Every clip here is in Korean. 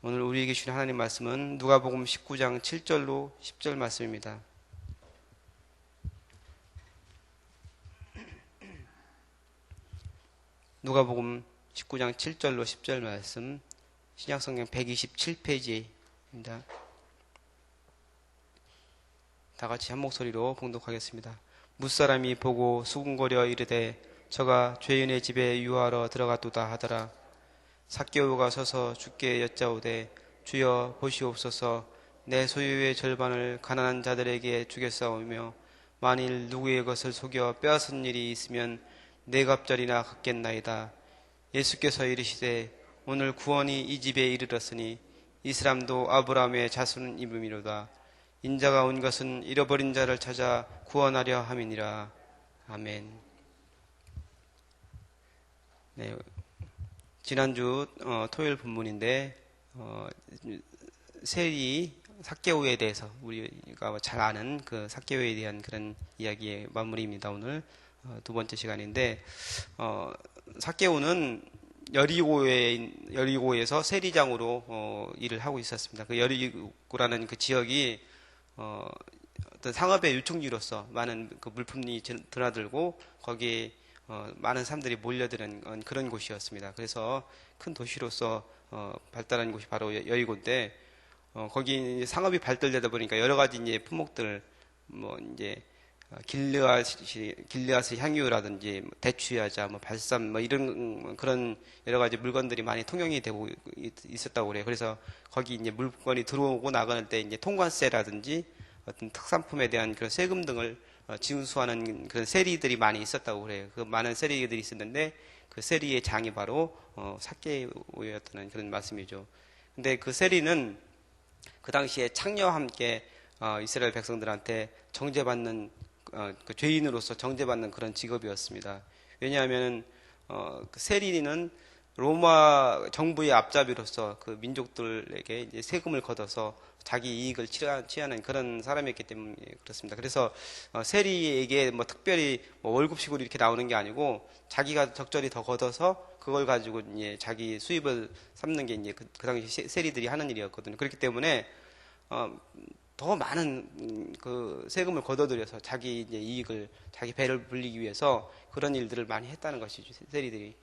오늘 우리에게 주신 하나님 말씀은 누가복음 19장 7절로 10절 말씀입니다. 누가복음 19장 7절로 10절 말씀, 신약성경 127페이지입니다. 다 같이 한 목소리로 봉독하겠습니다. 뭇사람이 보고 수군거려 이르되 저가 죄인의 집에 유하러 들어갔도다 하더라. 삭개오가 서서 주께 여짜오되 주여 보시옵소서, 내 소유의 절반을 가난한 자들에게 주겠사오며 만일 누구의 것을 속여 빼앗은 일이 있으면 네 갑절이나 갚겠나이다. 예수께서 이르시되 오늘 구원이 이 집에 이르렀으니 이 사람도 아브라함의 자손임이로다. 인자가 온 것은 잃어버린 자를 찾아 구원하려 함이니라. 아멘. 네, 지난주 토요일 본문인데 세리 삭개오에 대해서 우리가 잘 아는 그 삭개오에 대한 그런 이야기의 마무리입니다. 오늘 두 번째 시간인데 삭개오는 여리고에서 세리장으로 일을 하고 있었습니다. 그 여리고라는 그 지역이 어떤 상업의 유통지로서 많은 그 물품이 드나들고 거기에 많은 사람들이 몰려드는 그런 곳이었습니다. 그래서 큰 도시로서 발달한 곳이 바로 여리고인데 거기 상업이 발달되다 보니까 여러 가지 이제 품목들 뭐 이제 길르앗의 향유라든지 대추야자, 발삼 이런 그런 여러 가지 물건들이 많이 통용이 되고 있었다고 그래요. 그래서 거기 이제 물건이 들어오고 나가는 때 이제 통관세라든지 어떤 특산품에 대한 그런 세금 등을 징수하는 그런 세리들이 많이 있었다고 그래요. 그 많은 세리들이 있었는데 그 세리의 장이 바로 삭개오였다는 그런 말씀이죠. 근데 그 세리는 그 당시에 창녀와 함께 이스라엘 백성들한테 정죄받는 그 죄인으로서 정죄받는 그런 직업이었습니다. 왜냐하면 그 세리는 로마 정부의 앞잡이로서 그 민족들에게 이제 세금을 걷어서 자기 이익을 취하는 그런 사람이었기 때문에 그렇습니다. 그래서 세리에게 뭐 특별히 뭐 월급식으로 이렇게 나오는 게 아니고 자기가 적절히 더 걷어서 그걸 가지고 이제 자기 수입을 삼는 게 이제 그 당시 세리들이 하는 일이었거든요. 그렇기 때문에 더 많은 그 세금을 걷어들여서 자기 이제 이익을 자기 배를 불리기 위해서 그런 일들을 많이 했다는 것이죠. 세리들이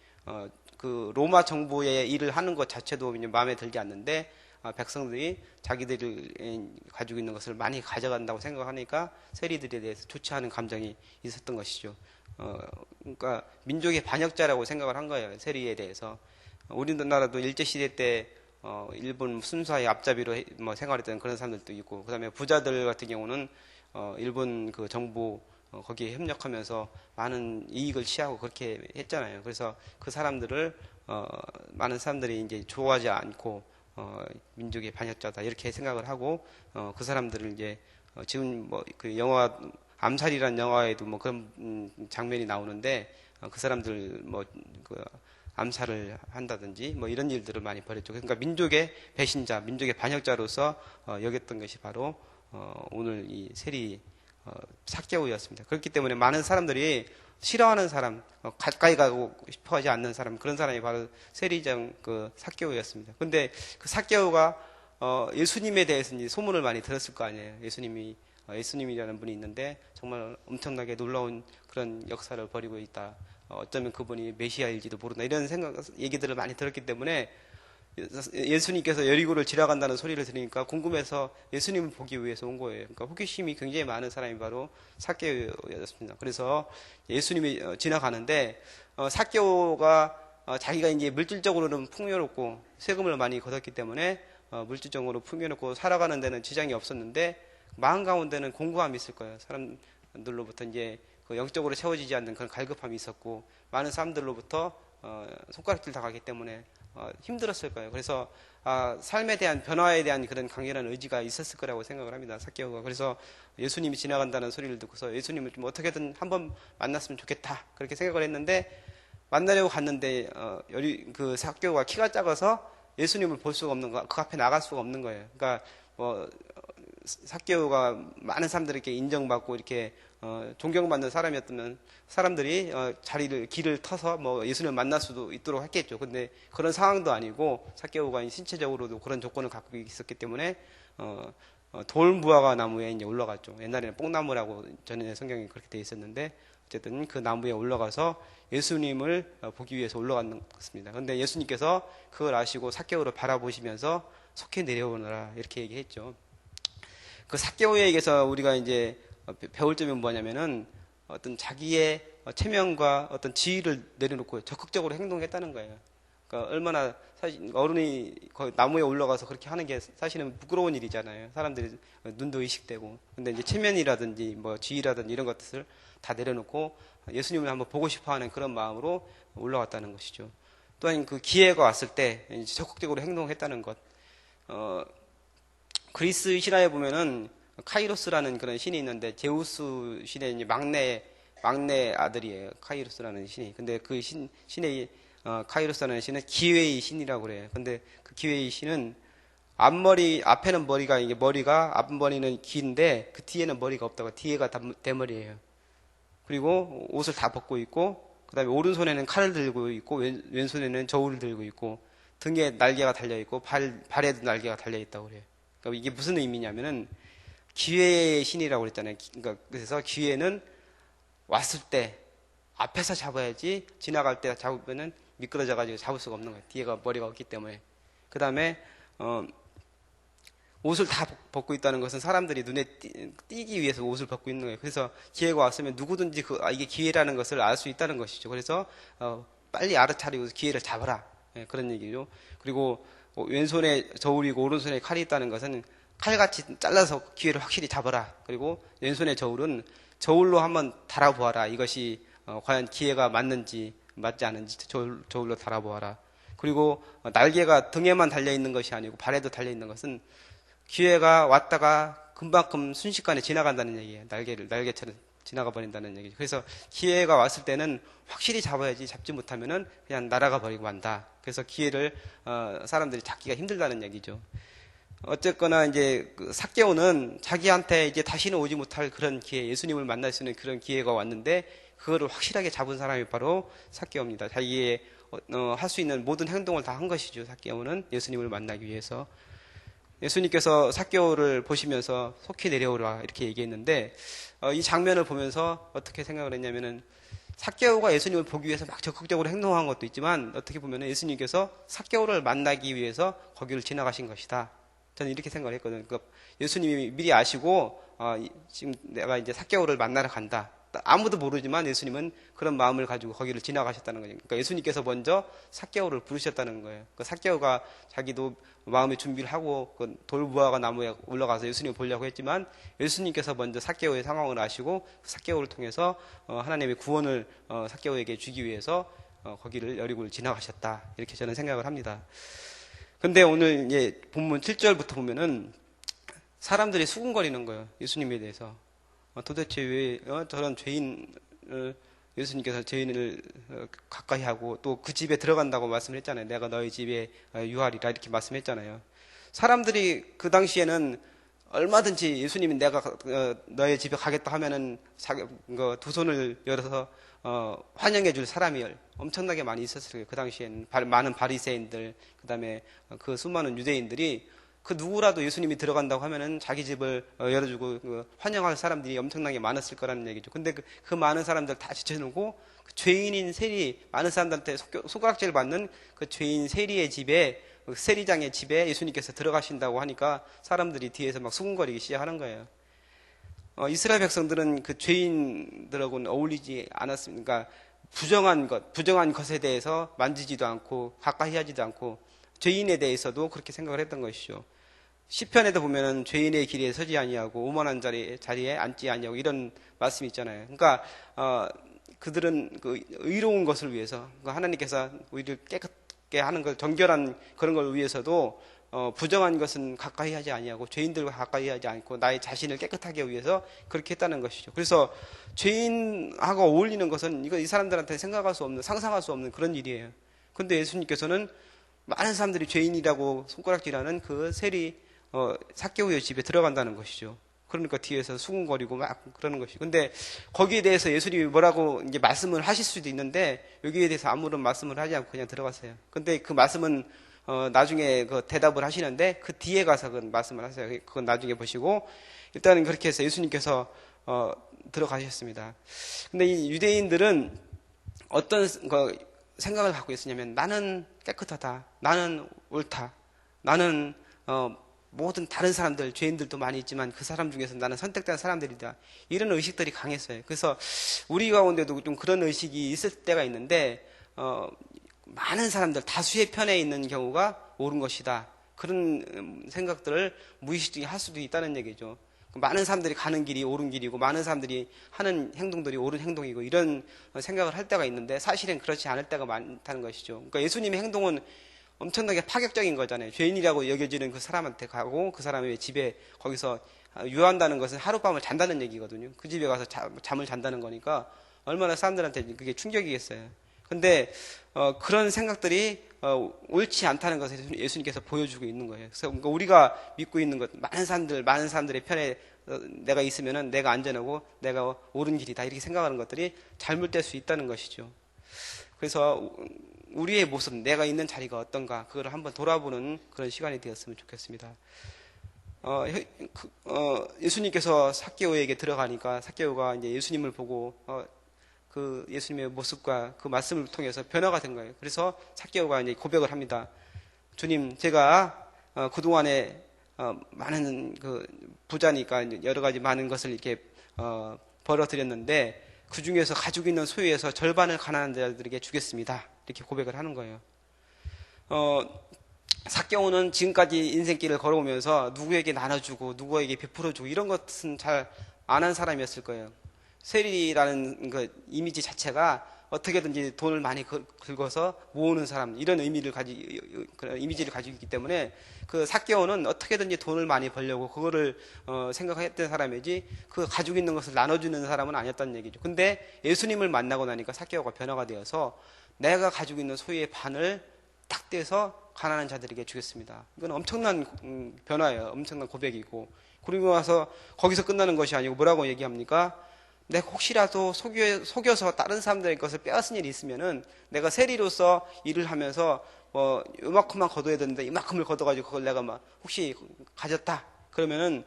그 로마 정부의 일을 하는 것 자체도 이제 마음에 들지 않는데 백성들이 자기들이 가지고 있는 것을 많이 가져간다고 생각하니까 세리들에 대해서 좋지 않은 감정이 있었던 것이죠. 그러니까 민족의 반역자라고 생각을 한 거예요. 세리에 대해서. 우리나라도 일제시대 때 일본 순사의 앞잡이로 생활했던 그런 사람들도 있고, 그 다음에 부자들 같은 경우는 일본 그 정부 거기에 협력하면서 많은 이익을 취하고 그렇게 했잖아요. 그래서 그 사람들을 많은 사람들이 이제 좋아하지 않고 민족의 반역자다 이렇게 생각을 하고 그 사람들을 이제 지금 뭐 그 영화 암살이라는 영화에도 뭐 그런 장면이 나오는데 그 사람들 뭐 그 암살을 한다든지 뭐 이런 일들을 많이 벌였죠. 그러니까 민족의 배신자, 민족의 반역자로서 여겼던 것이 바로 오늘 이 세리 삭개오였습니다. 그렇기 때문에 많은 사람들이 싫어하는 사람, 가까이 가고 싶어 하지 않는 사람, 그런 사람이 바로 세리장 그 삭개오였습니다. 근데 그 삭개오가 예수님에 대해서 이제 소문을 많이 들었을 거 아니에요. 예수님이라는 분이 있는데 정말 엄청나게 놀라운 그런 역사를 벌이고 있다. 어쩌면 그분이 메시아일지도 모른다. 이런 얘기들을 많이 들었기 때문에 예수님께서 여리고를 지나간다는 소리를 들으니까 궁금해서 예수님을 보기 위해서 온 거예요. 그러니까 호기심이 굉장히 많은 사람이 바로 삭개오였습니다. 그래서 예수님이 지나가는데 삭개오가 자기가 이제 물질적으로는 풍요롭고 세금을 많이 걷었기 때문에 물질적으로 풍요롭고 살아가는 데는 지장이 없었는데 마음 가운데는 공고함이 있을 거예요. 사람들로부터 이제 그 영적으로 채워지지 않는 그런 갈급함이 있었고 많은 사람들로부터 손가락질 당하기 때문에 힘들었을 거예요. 그래서 삶에 대한 변화에 대한 그런 강렬한 의지가 있었을 거라고 생각을 합니다. 삭개오가. 그래서 예수님이 지나간다는 소리를 듣고서 예수님을 좀 어떻게든 한번 만났으면 좋겠다 그렇게 생각을 했는데 만나려고 갔는데 그 삭개오가 키가 작아서 예수님을 볼 수가 없는 거, 그 앞에 나갈 수가 없는 거예요. 그러니까 삭개오가 많은 사람들에게 인정받고 이렇게 존경받는 사람이었다면 사람들이 길을 터서 뭐 예수님을 만날 수도 있도록 했겠죠. 근데 그런 상황도 아니고 삭개오가 신체적으로도 그런 조건을 갖고 있었기 때문에 돌 무화과 나무에 이제 올라갔죠. 옛날에는 뽕나무라고 전에 성경이 그렇게 돼 있었는데 어쨌든 그 나무에 올라가서 예수님을 보기 위해서 올라간 것입니다. 그런데 예수님께서 그걸 아시고 삭개오를 바라보시면서 속히 내려오너라 이렇게 얘기했죠. 그 삭개오에게서 우리가 이제 배울 점이 뭐냐면은 어떤 자기의 체면과 어떤 지위를 내려놓고 적극적으로 행동했다는 거예요. 그러니까 얼마나 사실 어른이 나무에 올라가서 그렇게 하는 게 사실은 부끄러운 일이잖아요. 사람들이 눈도 의식되고. 근데 이제 체면이라든지 뭐 지위라든지 이런 것들을 다 내려놓고 예수님을 한번 보고 싶어 하는 그런 마음으로 올라왔다는 것이죠. 또한 그 기회가 왔을 때 적극적으로 행동했다는 것. 그리스 신화에 보면은 카이로스라는 그런 신이 있는데 제우스 신의 이제 막내 아들이에요. 카이로스라는 신이. 근데 그 신의 카이로스라는 신은 기회의 신이라고 그래요. 근데 그 기회의 신은 앞에는 머리가 앞머리는 긴데 그 뒤에는 머리가 없다고. 뒤에가 대머리예요. 그리고 옷을 다 벗고 있고 그다음에 오른손에는 칼을 들고 있고 왼손에는 저울을 들고 있고 등에 날개가 달려 있고 발에도 날개가 달려 있다고 그래요. 그러니까 이게 무슨 의미냐면은 기회의 신이라고 그랬잖아요. 그러니까 그래서 기회는 왔을 때 앞에서 잡아야지 지나갈 때 잡으면은 미끄러져 가지고 잡을 수가 없는 거예요. 뒤에가 머리가 없기 때문에. 그다음에 옷을 다 벗고 있다는 것은 사람들이 눈에 띄기 위해서 옷을 벗고 있는 거예요. 그래서 기회가 왔으면 누구든지 이게 기회라는 것을 알 수 있다는 것이죠. 그래서 빨리 알아차리고 기회를 잡아라. 네, 그런 얘기죠. 그리고 왼손에 저울이고 오른손에 칼이 있다는 것은 칼같이 잘라서 기회를 확실히 잡아라. 그리고 왼손의 저울은 저울로 한번 달아보아라. 이것이 과연 기회가 맞는지 맞지 않은지 저울로 달아보아라. 그리고 날개가 등에만 달려있는 것이 아니고 발에도 달려있는 것은 기회가 왔다가 금방금 순식간에 지나간다는 얘기예요. 날개처럼 지나가 버린다는 얘기죠. 그래서 기회가 왔을 때는 확실히 잡아야지 잡지 못하면은 그냥 날아가 버리고 만다. 그래서 기회를 사람들이 잡기가 힘들다는 얘기죠. 어쨌거나 이제 그 삭개오는 자기한테 이제 다시는 오지 못할 그런 기회, 예수님을 만날 수 있는 그런 기회가 왔는데 그거를 확실하게 잡은 사람이 바로 삭개오입니다. 자기의 할 수 있는 모든 행동을 다 한 것이죠. 삭개오는 예수님을 만나기 위해서. 예수님께서 삭개오를 보시면서 속히 내려오라 이렇게 얘기했는데 이 장면을 보면서 어떻게 생각을 했냐면은 삭개오가 예수님을 보기 위해서 막 적극적으로 행동한 것도 있지만 어떻게 보면은 예수님께서 삭개오를 만나기 위해서 거기를 지나가신 것이다. 저는 이렇게 생각을 했거든요. 그러니까 예수님이 미리 아시고 지금 내가 이제 삭개오를 만나러 간다. 아무도 모르지만 예수님은 그런 마음을 가지고 거기를 지나가셨다는 거예요. 그러니까 예수님께서 먼저 삭개오를 부르셨다는 거예요. 그 삭개오가 자기도 마음의 준비를 하고 그 돌무화과 나무에 올라가서 예수님을 보려고 했지만 예수님께서 먼저 삭개오의 상황을 아시고 삭개오를 통해서 하나님의 구원을 삭개오에게 주기 위해서 거기를 여리고를 지나가셨다. 이렇게 저는 생각을 합니다. 근데 오늘 이제 본문 7절부터 보면은 사람들이 수군거리는 거예요. 예수님에 대해서. 도대체 왜 저런 예수님께서 죄인을 가까이 하고 또 그 집에 들어간다고 말씀을 했잖아요. 내가 너희 집에 유하리라 이렇게 말씀했잖아요. 사람들이 그 당시에는 얼마든지 예수님이 내가 너의 집에 가겠다 하면은 두 손을 열어서 환영해 줄 사람이 엄청나게 많이 있었을 거예요. 그 당시에는 많은 바리새인들 그다음에 그 수많은 유대인들이 그 누구라도 예수님이 들어간다고 하면은 자기 집을 열어주고 환영할 사람들이 엄청나게 많았을 거라는 얘기죠. 근데 그 많은 사람들 다 지쳐놓고 그 죄인인 세리 많은 사람들한테 손가락질 받는 그 죄인 세리의 집에 세리장의 집에 예수님께서 들어가신다고 하니까 사람들이 뒤에서 막 수군거리기 시작하는 거예요. 이스라엘 백성들은 그 죄인들하고는 어울리지 않았습니다. 그러니까 부정한 것에 대해서 만지지도 않고 가까이 하지도 않고 죄인에 대해서도 그렇게 생각을 했던 것이죠. 시편에도 보면은 죄인의 길에 서지 아니하고 오만한 자리에 앉지 아니하고 이런 말씀이 있잖아요. 그러니까 그들은 그 의로운 것을 위해서 하나님께서 우리를 깨끗게 하는 걸 정결한 그런 걸 위해서도 부정한 것은 가까이 하지 아니하고 죄인들과 가까이 하지 않고 나의 자신을 깨끗하게 하기 위해서 그렇게 했다는 것이죠. 그래서 죄인하고 어울리는 것은 이 사람들한테 생각할 수 없는 상상할 수 없는 그런 일이에요. 근데 예수님께서는 많은 사람들이 죄인이라고 손가락질하는 그 세리 삭개오의 집에 들어간다는 것이죠. 그러니까 뒤에서 수군거리고 막 그러는 것이죠. 근데 거기에 대해서 예수님이 뭐라고 이제 말씀을 하실 수도 있는데 여기에 대해서 아무런 말씀을 하지 않고 그냥 들어갔어요. 근데 그 말씀은 나중에 그 대답을 하시는데 그 뒤에 가서 그 말씀을 하세요. 그건 나중에 보시고 일단은 그렇게 해서 예수님께서 들어가셨습니다. 근데 이 유대인들은 어떤 생각을 갖고 있었냐면 나는 깨끗하다, 나는 옳다, 나는 모든 다른 사람들, 죄인들도 많이 있지만 그 사람 중에서 나는 선택된 사람들이다. 이런 의식들이 강했어요. 그래서 우리 가운데도 좀 그런 의식이 있을 때가 있는데 많은 사람들, 다수의 편에 있는 경우가 옳은 것이다. 그런 생각들을 무의식적으로 할 수도 있다는 얘기죠. 많은 사람들이 가는 길이 옳은 길이고 많은 사람들이 하는 행동들이 옳은 행동이고 이런 생각을 할 때가 있는데 사실은 그렇지 않을 때가 많다는 것이죠. 그러니까 예수님의 행동은 엄청나게 파격적인 거잖아요. 죄인이라고 여겨지는 그 사람한테 가고 그 사람의 집에 거기서 유한다는 것은 하룻밤을 잔다는 얘기거든요. 그 집에 가서 잠을 잔다는 거니까 얼마나 사람들한테 그게 충격이겠어요. 근데 그런 생각들이 옳지 않다는 것을 예수님께서 보여주고 있는 거예요. 그래서 우리가 믿고 있는 것, 많은 사람들의 편에 내가 있으면은 내가 안전하고 내가 옳은 길이다 이렇게 생각하는 것들이 잘못될 수 있다는 것이죠. 그래서 우리의 모습, 내가 있는 자리가 어떤가 그거를 한번 돌아보는 그런 시간이 되었으면 좋겠습니다. 예수님께서 삭개오에게 들어가니까 삭개오가 이제 예수님을 보고 그 예수님의 모습과 그 말씀을 통해서 변화가 된 거예요. 그래서 삭개오가 이제 고백을 합니다. 주님, 제가 그동안에 많은 그 부자니까 여러 가지 많은 것을 이렇게 벌어들였는데 그 중에서 가지고 있는 소유에서 절반을 가난한 자들에게 주겠습니다. 이렇게 고백을 하는 거예요. 삭개오는 지금까지 인생길을 걸어오면서 누구에게 나눠주고 누구에게 베풀어주고 이런 것은 잘 안 한 사람이었을 거예요. 세리라는 그 이미지 자체가 어떻게든지 돈을 많이 긁어서 모으는 사람 이런 이미지를 가지고 있기 때문에 그 삭개오는 어떻게든지 돈을 많이 벌려고 그거를 생각했던 사람이지 그 가지고 있는 것을 나눠주는 사람은 아니었다는 얘기죠. 근데 예수님을 만나고 나니까 삭개오가 변화가 되어서 내가 가지고 있는 소유의 반을 딱 떼서 가난한 자들에게 주겠습니다. 이건 엄청난 변화예요. 엄청난 고백이고 그리고 와서 거기서 끝나는 것이 아니고 뭐라고 얘기합니까? 내가 혹시라도 속여서 다른 사람들의 것을 빼앗은 일이 있으면은 내가 세리로서 일을 하면서 이만큼만 거둬야 되는데 이만큼을 거둬가지고 그걸 내가 막 혹시 가졌다 그러면은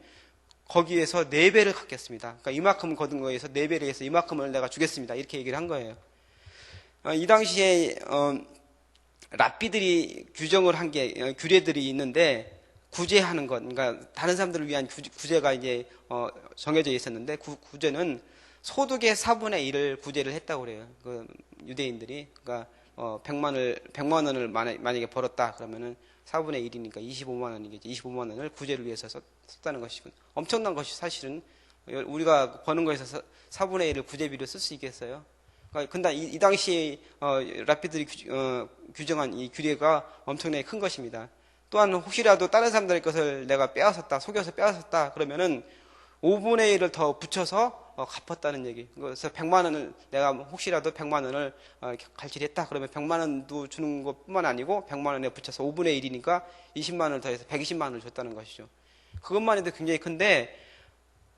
거기에서 4배를 갖겠습니다. 그러니까 이만큼 거둔 거에서 4배를 해서 이만큼을 내가 주겠습니다. 이렇게 얘기를 한 거예요. 이 당시에 랍비들이 규정을 한 게 규례들이 있는데 구제하는 것, 그러니까 다른 사람들을 위한 구제가 이제 정해져 있었는데 그 구제는 소득의 4분의 1을 구제를 했다고 그래요. 그 유대인들이. 그러니까 100만 원을 만약에 벌었다 그러면은 4분의 1이니까 25만 원이겠지. 25만 원을 구제를 위해서 썼다는 것이고 엄청난 것이 사실은 우리가 버는 거에서 4분의 1을 구제비로 쓸 수 있겠어요? 그러니까 근데 이 당시 랍비들이 규정한 이 규례가 엄청나게 큰 것입니다. 또한 혹시라도 다른 사람들의 것을 내가 빼앗았다, 속여서 빼앗았다 그러면은 5분의 1을 더 붙여서 갚았다는 얘기. 그래서 100만 원을 내가 혹시라도 100만 원을 갈취했다 그러면 100만 원도 주는 것뿐만 아니고 100만 원에 붙여서 5분의 1이니까 20만 원을 더해서 120만 원을 줬다는 것이죠. 그것만 해도 굉장히 큰데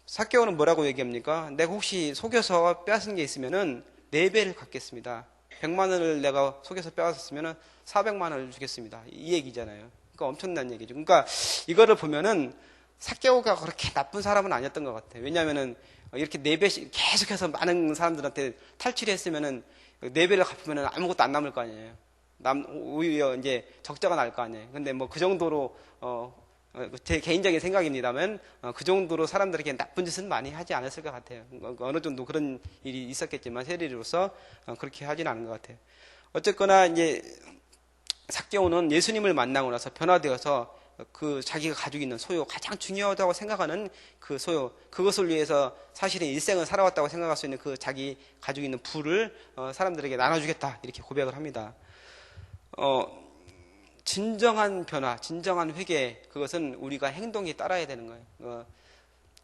삭개오는 뭐라고 얘기합니까? 내가 혹시 속여서 빼앗은 게 있으면은 4배를 갚겠습니다. 100만 원을 내가 속여서 빼앗았으면은 400만 원을 주겠습니다. 이 얘기잖아요. 그러니까 엄청난 얘기죠. 그러니까 이거를 보면은 삭개오가 그렇게 나쁜 사람은 아니었던 것 같아요. 왜냐하면은 이렇게 4배씩 계속해서 많은 사람들한테 탈취했으면은 4배를 갚으면은 아무것도 안 남을 거 아니에요. 오히려 이제 적자가 날 거 아니에요. 근데 뭐 그 정도로 제 개인적인 생각입니다만 그 정도로 사람들에게 나쁜 짓은 많이 하지 않았을 것 같아요. 어느 정도 그런 일이 있었겠지만 세리로서 그렇게 하지는 않은 것 같아요. 어쨌거나 이제 삭개오는 예수님을 만나고 나서 변화되어서 그 자기가 가지고 있는 소유, 가장 중요하다고 생각하는 그 소유, 그것을 위해서 사실은 일생을 살아왔다고 생각할 수 있는 그 자기 가지고 있는 부를 사람들에게 나눠주겠다 이렇게 고백을 합니다. 진정한 변화, 진정한 회개, 그것은 우리가 행동에 따라야 되는 거예요.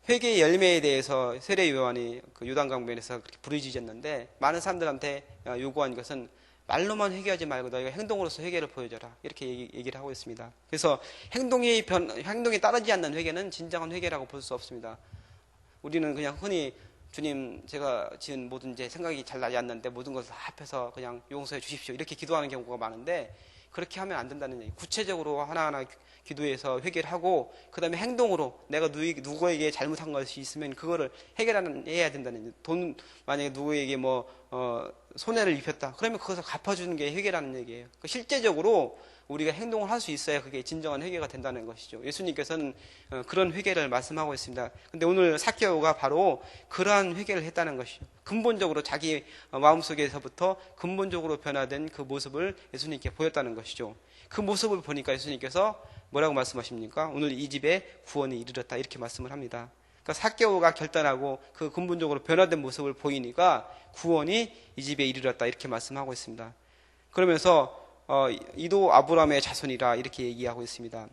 회개의 열매에 대해서 세례 요한이 그 요단강변에서 그렇게 부르짖었는데 많은 사람들한테 요구한 것은 말로만 회개하지 말고 너희가 행동으로서 회개를 보여줘라. 이렇게 얘기를 하고 있습니다. 그래서 행동이 따르지 않는 회개는 진정한 회개라고 볼 수 없습니다. 우리는 그냥 흔히 주님, 제가 지은 모든 제 생각이 잘 나지 않는데 모든 것을 다 합해서 그냥 용서해 주십시오. 이렇게 기도하는 경우가 많은데 그렇게 하면 안 된다는 얘기. 구체적으로 하나하나 기도해서 회개를 하고 그 다음에 행동으로 내가 누구에게 잘못한 것이 있으면 그거를 해야 된다는 얘기. 만약에 누구에게 손해를 입혔다. 그러면 그것을 갚아주는 게 회개라는 얘기예요. 그러니까 실제적으로 우리가 행동을 할 수 있어야 그게 진정한 회개가 된다는 것이죠. 예수님께서는 그런 회개를 말씀하고 있습니다. 근데 오늘 삭개오가 바로 그러한 회개를 했다는 것이죠. 근본적으로 자기 마음속에서부터 근본적으로 변화된 그 모습을 예수님께 보였다는 것이죠. 그 모습을 보니까 예수님께서 뭐라고 말씀하십니까? 오늘 이 집에 구원이 이르렀다. 이렇게 말씀을 합니다. 그러니까 삭개오가 결단하고 그 근본적으로 변화된 모습을 보이니까 구원이 이 집에 이르렀다. 이렇게 말씀하고 있습니다. 그러면서 이도 아브라함의 자손이라 이렇게 얘기하고 있습니다.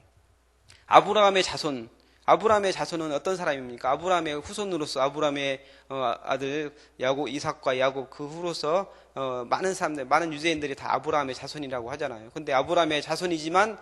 아브라함의 자손은 어떤 사람입니까? 아브라함의 후손으로서 아브라함의 아들 이삭과 야곱 그 후로서 많은 사람들, 많은 유대인들이 다 아브라함의 자손이라고 하잖아요. 근데 아브라함의 자손이지만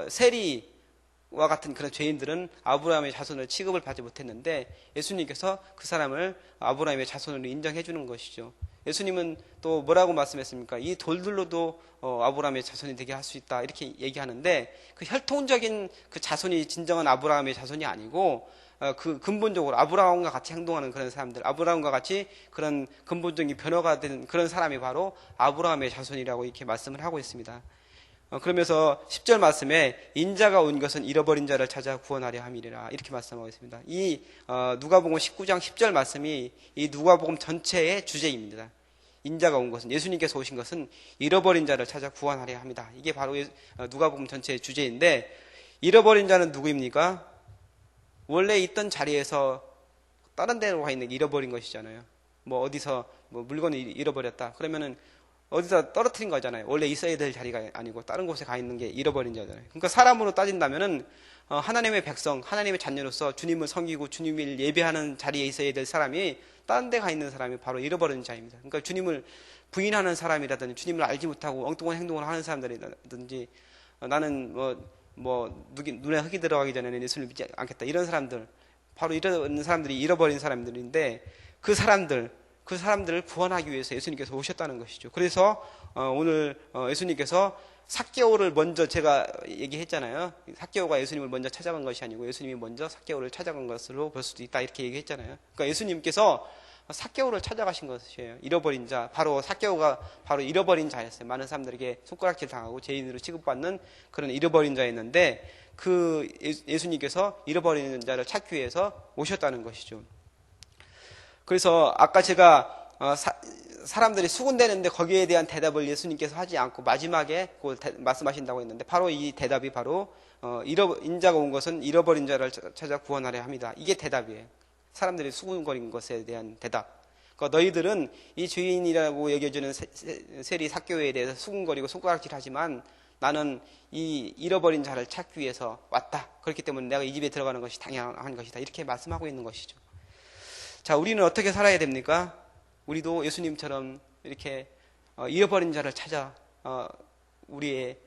세리와 같은 그런 죄인들은 아브라함의 자손을 취급을 받지 못했는데 예수님께서 그 사람을 아브라함의 자손으로 인정해 주는 것이죠. 예수님은 또 뭐라고 말씀했습니까? 이 돌들로도 아브라함의 자손이 되게 할 수 있다 이렇게 얘기하는데 그 혈통적인 그 자손이 진정한 아브라함의 자손이 아니고 그 근본적으로 아브라함과 같이 행동하는 그런 사람들, 아브라함과 같이 그런 근본적인 변화가 된 그런 사람이 바로 아브라함의 자손이라고 이렇게 말씀을 하고 있습니다. 그러면서 10절 말씀에 인자가 온 것은 잃어버린 자를 찾아 구원하려 함이라 이렇게 말씀하고 있습니다. 이 누가복음 19장 10절 말씀이 이 누가복음 전체의 주제입니다. 인자가 온 것은, 예수님께서 오신 것은 잃어버린 자를 찾아 구원하려 합니다. 이게 바로 누가복음 전체의 주제인데, 잃어버린 자는 누구입니까? 원래 있던 자리에서 다른 데로 가 있는 게 잃어버린 것이잖아요. 어디서 물건을 잃어버렸다 그러면은 어디서 떨어뜨린 거잖아요. 원래 있어야 될 자리가 아니고 다른 곳에 가 있는 게 잃어버린 자잖아요. 그러니까 사람으로 따진다면은 하나님의 백성, 하나님의 자녀로서 주님을 섬기고 주님을 예배하는 자리에 있어야 될 사람이 다른 데 가 있는 사람이 바로 잃어버린 자입니다. 그러니까 주님을 부인하는 사람이라든지 주님을 알지 못하고 엉뚱한 행동을 하는 사람들이라든지 나는 눈에 흙이 들어가기 전에는 예수를 믿지 않겠다 이런 사람들, 바로 이런 사람들이 잃어버린 사람들인데 그 사람들을 구원하기 위해서 예수님께서 오셨다는 것이죠. 그래서 오늘 예수님께서 삭개오를 먼저, 제가 얘기했잖아요. 삭개오가 예수님을 먼저 찾아간 것이 아니고 예수님이 먼저 삭개오를 찾아간 것으로 볼 수도 있다 이렇게 얘기했잖아요. 그러니까 예수님께서 삭개오를 찾아가신 것이에요. 잃어버린 자, 바로 삭개오가 바로 잃어버린 자였어요. 많은 사람들에게 손가락질 당하고 죄인으로 취급받는 그런 잃어버린 자였는데 그 예수님께서 잃어버린 자를 찾기 위해서 오셨다는 것이죠. 그래서 아까 제가 사람들이 수군대는데 거기에 대한 대답을 예수님께서 하지 않고 마지막에 말씀하신다고 했는데 바로 이 대답이 바로 인자가 온 것은 잃어버린 자를 찾아 구원하려 합니다. 이게 대답이에요. 사람들이 수군거린 것에 대한 대답. 그러니까 너희들은 이 죄인이라고 여겨주는 세리 삭개오에 대해서 수군거리고 손가락질하지만 나는 이 잃어버린 자를 찾기 위해서 왔다. 그렇기 때문에 내가 이 집에 들어가는 것이 당연한 것이다. 이렇게 말씀하고 있는 것이죠. 자, 우리는 어떻게 살아야 됩니까? 우리도 예수님처럼 이렇게 잃어버린 자를 찾아 우리의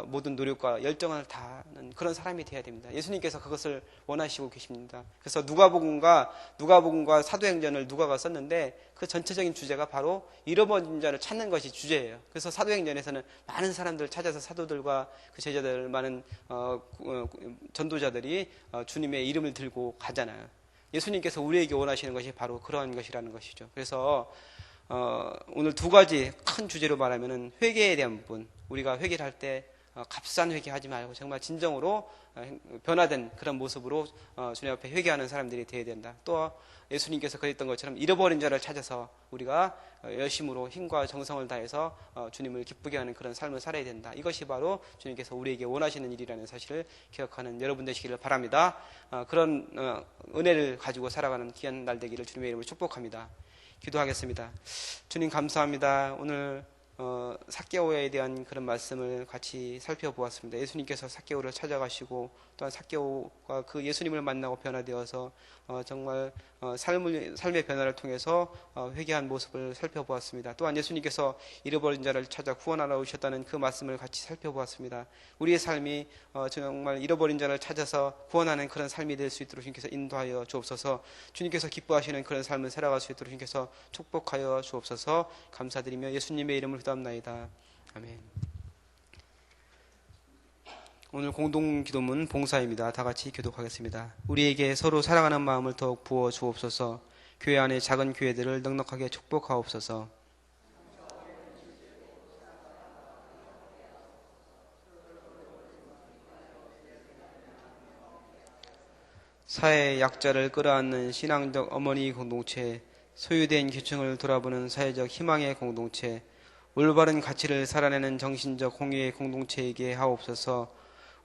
모든 노력과 열정을 다하는 그런 사람이 되어야 됩니다. 예수님께서 그것을 원하시고 계십니다. 그래서 누가복음과 사도행전을 누가가 썼는데 그 전체적인 주제가 바로 잃어버린 자를 찾는 것이 주제예요. 그래서 사도행전에서는 많은 사람들을 찾아서 사도들과 그 제자들, 많은 전도자들이 주님의 이름을 들고 가잖아요. 예수님께서 우리에게 원하시는 것이 바로 그러한 것이라는 것이죠. 그래서 오늘 두 가지 큰 주제로 말하면은 회개에 대한 부분, 우리가 회개를 할 때 값싼 회개하지 말고 정말 진정으로 변화된 그런 모습으로 주님 앞에 회개하는 사람들이 되어야 된다. 또 예수님께서 그랬던 것처럼 잃어버린 자를 찾아서 우리가 열심으로 힘과 정성을 다해서 주님을 기쁘게 하는 그런 삶을 살아야 된다. 이것이 바로 주님께서 우리에게 원하시는 일이라는 사실을 기억하는 여러분 되시기를 바랍니다. 그런 은혜를 가지고 살아가는 귀한 날 되기를 주님의 이름으로 축복합니다. 기도하겠습니다. 주님 감사합니다. 오늘 삭개오에 대한 그런 말씀을 같이 살펴보았습니다. 예수님께서 삭개오를 찾아가시고 또한 삭개오가 그 예수님을 만나고 변화되어서 정말 삶의 변화를 통해서 회개한 모습을 살펴보았습니다. 또한 예수님께서 잃어버린 자를 찾아 구원하러 오셨다는 그 말씀을 같이 살펴보았습니다. 우리의 삶이 정말 잃어버린 자를 찾아서 구원하는 그런 삶이 될 수 있도록 주님께서 인도하여 주옵소서. 주님께서 기뻐하시는 그런 삶을 살아갈 수 있도록 주님께서 축복하여 주옵소서. 감사드리며 예수님의 이름을 기도합나이다. 아멘. 오늘 공동 기도문 봉사입니다. 다 같이 교독하겠습니다. 우리에게 서로 사랑하는 마음을 더욱 부어 주옵소서. 교회 안의 작은 교회들을 넉넉하게 축복하옵소서. 사회의 약자를 끌어안는 신앙적 어머니 공동체, 소유된 계층을 돌아보는 사회적 희망의 공동체, 올바른 가치를 살아내는 정신적 공유의 공동체이게 하옵소서.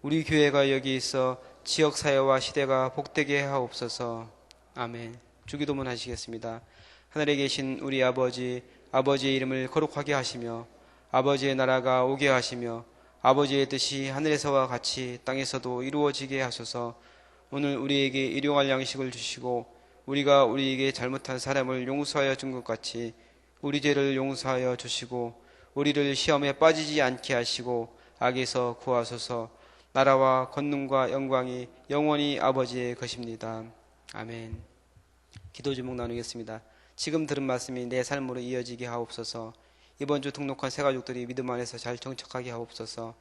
우리 교회가 여기 있어 지역사회와 시대가 복되게 하옵소서. 아멘. 주기도문 하시겠습니다. 하늘에 계신 우리 아버지, 아버지의 이름을 거룩하게 하시며 아버지의 나라가 오게 하시며 아버지의 뜻이 하늘에서와 같이 땅에서도 이루어지게 하소서. 오늘 우리에게 일용할 양식을 주시고 우리가 우리에게 잘못한 사람을 용서하여 준 것 같이 우리 죄를 용서하여 주시고 우리를 시험에 빠지지 않게 하시고 악에서 구하소서. 나라와 권능과 영광이 영원히 아버지의 것입니다. 아멘. 기도 제목 나누겠습니다. 지금 들은 말씀이 내 삶으로 이어지게 하옵소서. 이번 주 등록한 새 가족들이 믿음 안에서 잘 정착하게 하옵소서.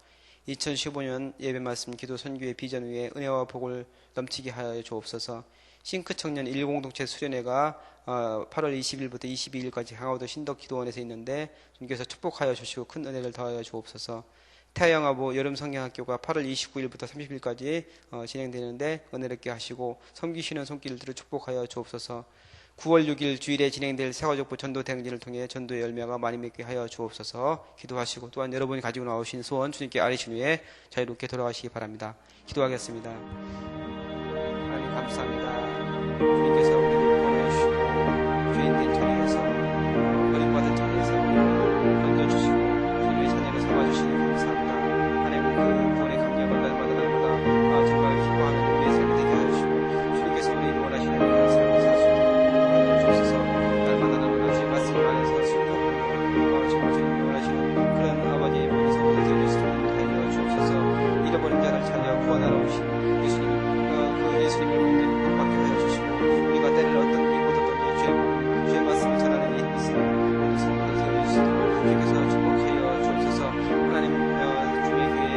2015년 예배 말씀 기도 선교의 비전 위에 은혜와 복을 넘치게 하여 주옵소서. 싱크 청년 1공동체 수련회가 8월 20일부터 22일까지 강화도 신덕 기도원에서 있는데 주님께서 축복하여 주시고 큰 은혜를 더하여 주옵소서. 태양아부 여름 성경학교가 8월 29일부터 30일까지 진행되는데 은혜롭게 하시고 섬기시는 손길들을 축복하여 주옵소서. 9월 6일 주일에 진행될 새가족부 전도 대행진을 통해 전도의 열매가 많이 맺게 하여 주옵소서. 기도하시고 또한 여러분이 가지고 나오신 소원 주님께 아뢰신 후에 자유롭게 돌아가시기 바랍니다. 기도하겠습니다. 하나님 감사합니다. 주님께서 우리를 보내주시고 죄인된 자리에서 버림받은 자리에서 건져주시고 주님의 자녀를 삼아주시니 감사합니다. 하나님 그 구원의 감격을 날마다 정말 기뻐하는 우리의 삶이 되게 하시고 주님께서 우리를 원하시는 그런 삶을 살 수 있도록 주옵소서. 날마다 주의 말씀 안에서 순종하고 정말 주님이 원하시는 그런 아버지의 몸에서 되어질 수 있도록 하여 주옵소서. 잃어버린 자를 찾아 구원하러 오신 예수님, 그 예수님을 온전히 복받게 하여 주시고 우리가 때를 어떤 일못 어떤 주의 말씀을 전하는 일이 있으면 모든 성도들 되어주시도록 주께서 축복하여 주옵소서. 하나님 주의 교회에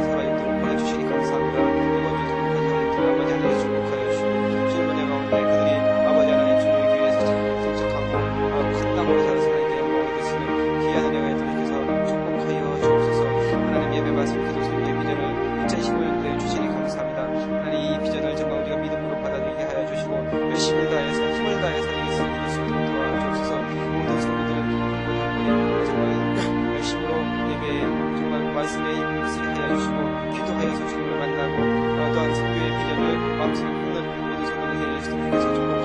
사랑님들을 보내주시니 감사합니다. 이번 주 등록한 사랑님들 아버지 하나님 축복하여 주시고 질문의 가운데 그들이 아버지 하나님 주의 교회에서 정착하고 큰 땅으로 사는 사랑님께 영광이 됐으면 귀한 은혜가 주님께서 축복하여 주옵소서. 하나님 예배 말씀 기도 선교의 비전을 2015년도에 주시니 감사합니다. 하나님 이 비전을 정말 우리가 믿음으로 받아들이게 하여 주시고 열심을 다해서 힘을 다해서 이룰 수 있도록 도와주옵소서. 모든 성도들 정말 열심으로 예배에 정말 말씀에 힘쓰게 하여 주시고 기도하여서 주님을 만나고 또한 선교의 비전을 마음속에 품는 모든 성도들 되어 주시도록